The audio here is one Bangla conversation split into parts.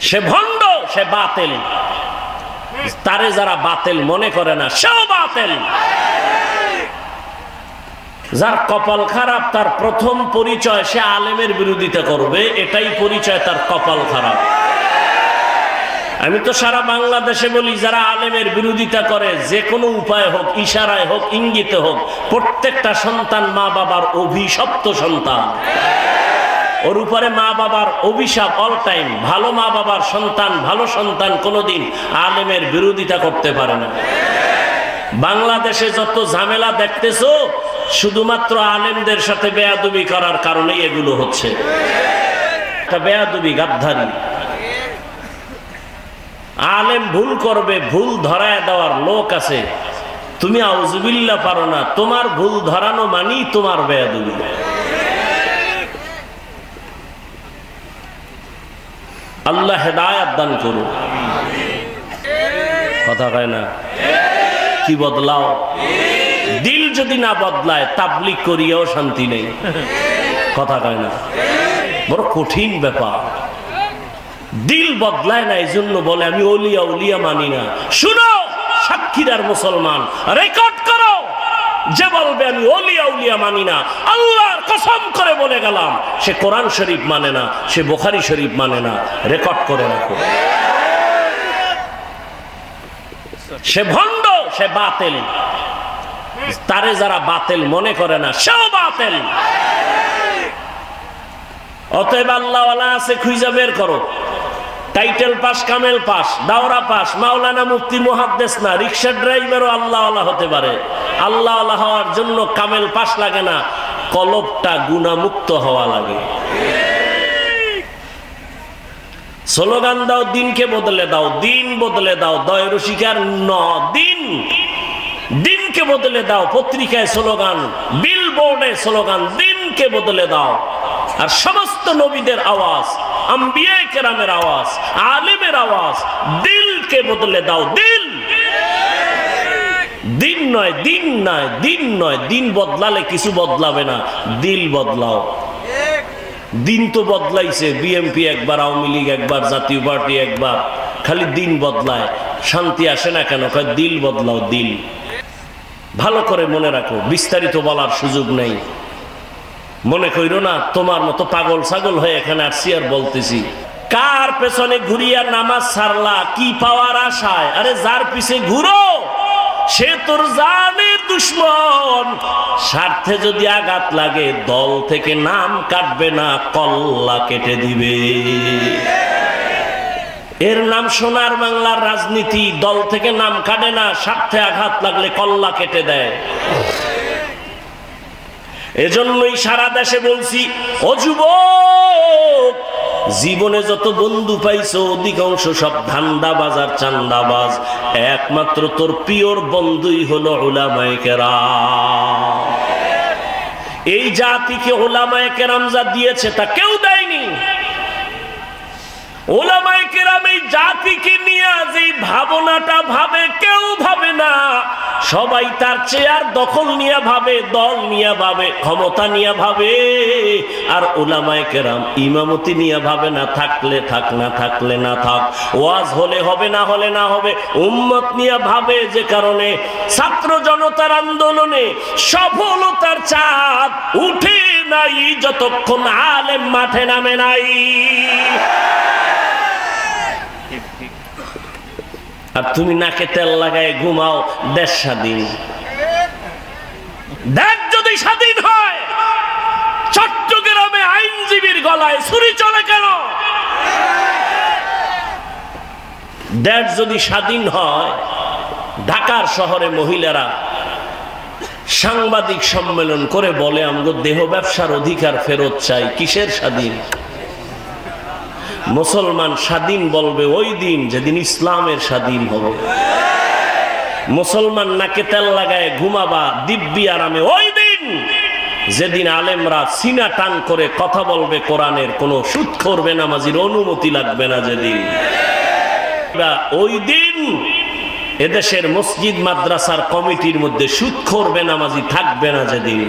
সে ভণ্ড, সে বাতিল। তারে যারা বাতিল মনে করে না সেও বাতিল। যার কপাল খারাপ তার প্রথম পরিচয় সে আলেমের বিরোধিতা করবে, এটাই পরিচয় তার কপাল খারাপ। আমি তো সারা বাংলাদেশে বলি, যারা আলেমের বিরোধিতা করে যে কোনো উপায় হোক, ইশারায় হোক, ইঙ্গিতে হোক, প্রত্যেকটা সন্তান মা বাবার অভিশপ্ত সন্তান। ওর উপরে মা বাবার অভিশাপ অল টাইম। ভালো মা বাবার সন্তান, ভালো সন্তান কোনোদিন আলেমের বিরোধিতা করতে পারে না। বাংলাদেশে যত ঝামেলা দেখতেছো শুধুমাত্র আলেমদের সাথে বেয়াদবি করার কারণেই এগুলো হচ্ছে। বেয়াদবি, গাদ্দারি। আলেম ভুল করবে, ভুল ধরায় দেওয়ার লোক আছে, তুমি আউযুবিল্লাহ পারো না, তোমার ভুল ধরানো মানেই তোমার বেয়াদবি। আল্লাহ হেদায়েত দান করুন। কথা কয় না? কি বদলাও? দিল যদি না বদলায় তাবলীগ করিয়াও শান্তি নেই। কথা কয় না? বড় কঠিন ব্যাপার। দিল বদলায় না, এই জন্য বলে আমি ওলিয়া উলিয়া মানি না। শুনো সাক্ষীদার মুসলমান, রেকর্ড করো, যে বলবে আমি ওলিয়া উলিয়া মানি না, আল্লাহর কসম করে বলে গেলাম সে কোরআন শরীফ মানে না, সে বুখারী শরীফ মানে না। রেকর্ড করে রাখো। সে ভণ্ড, সে বাতিল। তারে যারা বাতিল মনে করে না সেও বাতিল। অতএব আল্লাহওয়ালা আছে খুঁজে বের করো। টাইটেল পাস, কামেল পাস, দাওরা পাস, মাওলানা, মুফতি, মুহাদ্দিস না, রিকশা ড্রাইভারও আল্লাহওয়ালা হতে পারে। আল্লাহওয়ালা হওয়ার জন্য কামেল পাস লাগে না, কলবটা গুনাহমুক্ত হওয়া লাগে। স্লোগান দাও, দিনকে বদলে দাও, দিন বদলে দাও। দয় রসিকার ন দিন, দিনকে বদলে দাও। পত্রিকায় স্লোগান, বিলবোর্ডে স্লোগান, দিনকে বদলে দাও। আর সমস্ত নবীদের আওয়াজ, আম্বিয়া কেরামের আওয়াজ, আলেমের আওয়াজ, দিলকে বদলে দাও। দিল, দিন নয়, দিন নয়, দিন নয়। দিন বদলালে কিছু বদলাবে না, দিল বদলাও। দিন তো বদলাইছে, বিএনপি একবার, আওয়ামী লীগ একবার, জাতীয় পার্টি একবার, খালি দিন বদলায়। শান্তি আসে না কেন? কয় দিল বদলাও, দিল। ভালো করে মনে রাখো, বিস্তারিত বলার সুযোগ নেই। মনে কইরো না তোমার মতো পাগল ছাগল হয়ে এখানে আসছি আর বলতেছি। কার পেছনে ঘুরিয়া নামাজ ছাড়লা কি পাওয়ার আশায়? আরে যার পিছে ঘুরো সে তোর জানের দুশ্মন। স্বার্থে যদি আঘাত লাগে দল থেকে নাম কাটবে না, কল্লা কেটে দিবে। এর নাম সোনার বাংলার রাজনীতি। দল থেকে নাম কাটে না, স্বার্থে আঘাত লাগলে কল্লা কেটে দেয়। এজন্যই সারা দেশে বলছি, ও যুবক, জীবনে যত বন্ধু পাইছো অধিকাংশ সব ধান্দাবাজ আর চান্দাবাজ। একমাত্র তোর পিওর বন্ধুই হলো উলামায়ে কেরাম। এই জাতিকে উলামায়ে কেরাম যা দিয়েছে তা কেউ দেয়নি। উলামায়ে কেরাম এই জাতিকে নিয়ে যে ভাবনাটা ভাবে কেউ ভাবে না। সবাই তার চেয়ার দখল নিয়ে ভাবে, দল নিয়ে ভাবে, ক্ষমতা নিয়ে ভাবে। আর উলামায়ে কেরাম ইমামতি নিয়ে ভাবে না, থাকলে থাক, না থাকলে না থাক, ওয়াজ হলে হবে, না হলে না হবে। উম্মত নিয়ে ভাবে, যে কারণে ছাত্র জনতার আন্দোলনে সফলতার চাঁদ উঠে নাই যতক্ষণ আলেম মাঠে নামে নাই। আর তুমি নাকে তেল লাগায় ঘুমাও, দেশ স্বাধীন। দেশ যদি স্বাধীন হয়, চট্টগ্রামে আইনজীবীর গলায় ছুরি চলে কেন? দেশ যদি স্বাধীন হয়, ঢাকার শহরে মহিলারা সাংবাদিক সম্মেলন করে বলে আমগো দেহ ব্যবসার অধিকার ফেরত চাই। কিসের স্বাধীন? মুসলমান স্বাধীন বলবে ওই দিন যেদিন ইসলামের স্বাধীন হবে। মুসলমান নাকে তেল লাগায় ঘুমাবা দিব্যি আরামে ওই দিন যেদিন আলেমরা সিনা টান করে কথা বলবে কোরআনের, কোনো সুদখোর বেনামাজির অনুমতি লাগবে না। যেদিন ওই দিন এদেশের মসজিদ মাদ্রাসার কমিটির মধ্যে সুদখোর বেনামাজি থাকবে না। যেদিন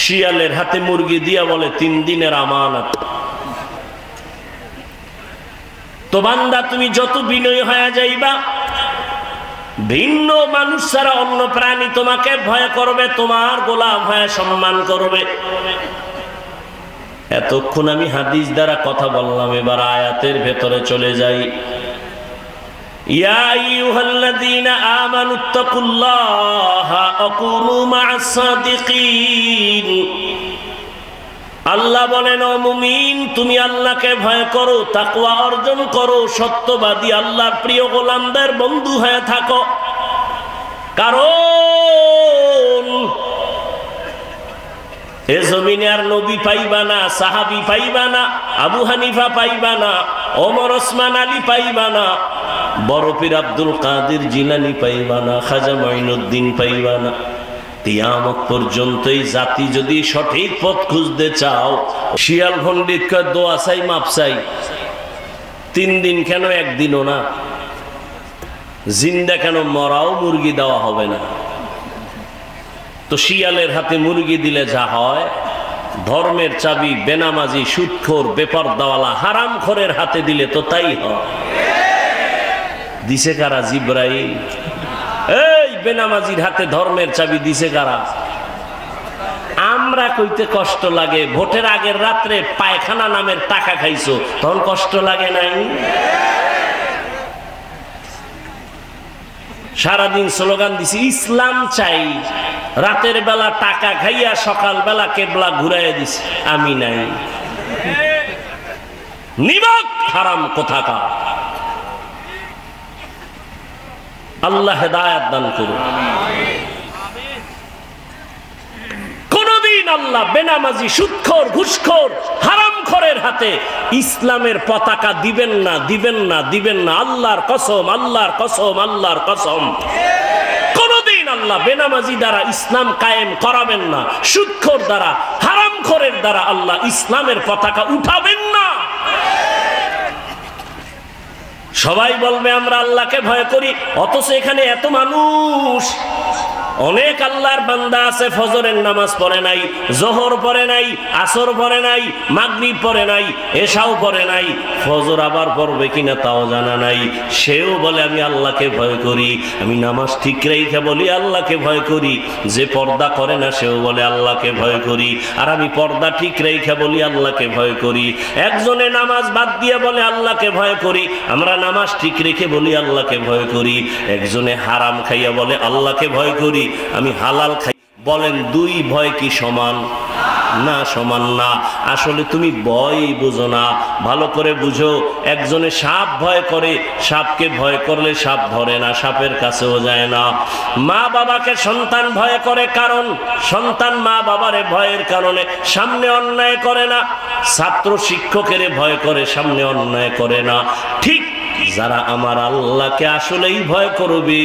শিয়ালের হাতে মুরগি দিয়া বলে 3 দিনের আমানত, তো বান্দা তুমি যত বিনয়ী হয়ে যাইবা, ভিন্ন মানুষ ছাড়া অন্য প্রাণী তোমাকে ভয় করবে, তোমার গোলাম হয়ে সম্মান করবে। এতক্ষণ আমি হাদিস দ্বারা কথা বললাম, এবার আয়াতের ভেতরে চলে যাই। ইয়া আইয়ুহাল্লাযীনা আমানুত্তাকুল্লাহা ওয়া কুনু মা'আস সাদিকিন। আল্লাহ বলেন, ও মুমিন, তুমি আল্লাহকে ভয় করো, তাকওয়া অর্জন করো, সত্যবাদী আল্লাহর প্রিয় গোলামদের বন্ধু হয়ে থাকো। কারণ এ জমিনে আর নবী পাইবা না, সাহাবী পাইবা না, আবু হানিফা পাইবা না, ওমর ওসমান আলী পাইবা না, বড় পীর আব্দুল কাদের জিলানী পাইবা না, খাজা মাইনুদ্দিন পাইবা না। কিয়ামত পর্যন্ত এই জাতি যদি সঠিক পথ খুঁজতে চাও, শিয়াল পণ্ডিত কয় দোয়া চাই, মাপ চাই। 3 দিন কেন, একদিনও না? জিন্দা কেন, মরাও মুরগি দেওয়া হবে না? তো শিয়ালের হাতে মুরগি দিলে যা হয়, ধর্মের চাবি বেনামাজি, সুদখোর, বেপরদাওয়ালা, হারামখোরের হাতে দিলে তো তাই হয়। দিছে কারা? জিব্রাইল। এই বেনামাজির হাতে ধর্মের চাবি দিছে কারা? আমরা কইতে কষ্ট লাগে, ভোটের আগের রাত্রে পায়খানা নামের টাকা খাইছো, তখন কষ্ট লাগে নাই? সারাদিন স্লোগান দিছি ইসলাম চাই, রাতের বেলা টাকা খাইয়া সকাল বেলা কেবলা ঘুরাইয়া দিছি, আমি নাই। নিমক হারাম কোথাকার। আল্লাহ হেদায়েত দান করুন। কোনদিন আল্লাহ বেনামাজি, সুদখোর, ঘুষখোর, হারামখোরের হাতে ইসলামের পতাকা দিবেন না, দিবেন না, দিবেন না। আল্লাহর কসম, আল্লাহর কসম, আল্লাহর কসম। কোনদিন আল্লাহ বেনামাজি দ্বারা ইসলাম কায়েম করাবেন না, সুদখোর দ্বারা, হারামখোরের দ্বারা আল্লাহ ইসলামের পতাকা উঠাবেন না। সবাই বলবে আমরা আল্লাহকে ভয় করি, অথচ এখানে এত মানুষ, অনেক আল্লাহর বান্দা আছে ফজরের নামাজ পড়ে নাই, জোহর পড়ে নাই, আসর পড়ে নাই, মাগরিব পড়ে নাই, এশাও পড়ে নাই, ফজর আবার পড়বে কিনা তাও জানা নাই। সেও বলে আমি আল্লাহকে ভয় করি, আমি নামাজ ঠিক রেখে বলি আল্লাহকে ভয় করি। যে পর্দা করে না সেও বলে আল্লাহকে ভয় করি, আর আমি পর্দা ঠিক রেখে বলি আল্লাহকে ভয় করি। একজনে নামাজ বাদ দিয়ে বলে আল্লাহকে ভয় করি, আমরা নামাজ ঠিক রেখে বলি আল্লাহকে ভয় করি। একজনে হারাম খাইয়া বলে আল্লাহকে ভয় করি, আমি হালাল খাই। বলেন দুই ভয় কি সমান? না, সমান না। আসলে তুমি ভয় বুঝো না, ভালো করে বুঝো। একজনে সাপ ভয় করে, সাপকে ভয় করলে সাপ ধরে না, সাপের কাছেও যায় না। মা বাবাকে সন্তান ভয় করে, কারণ সন্তান মা বাবারে ভয়ের কারণে সামনে অন্যায় করে না। ছাত্র শিক্ষকের ভয় করে, সামনে অন্যায় করে না। ঠিক যারা আমার আল্লাহকে আসলেই ভয় করবে,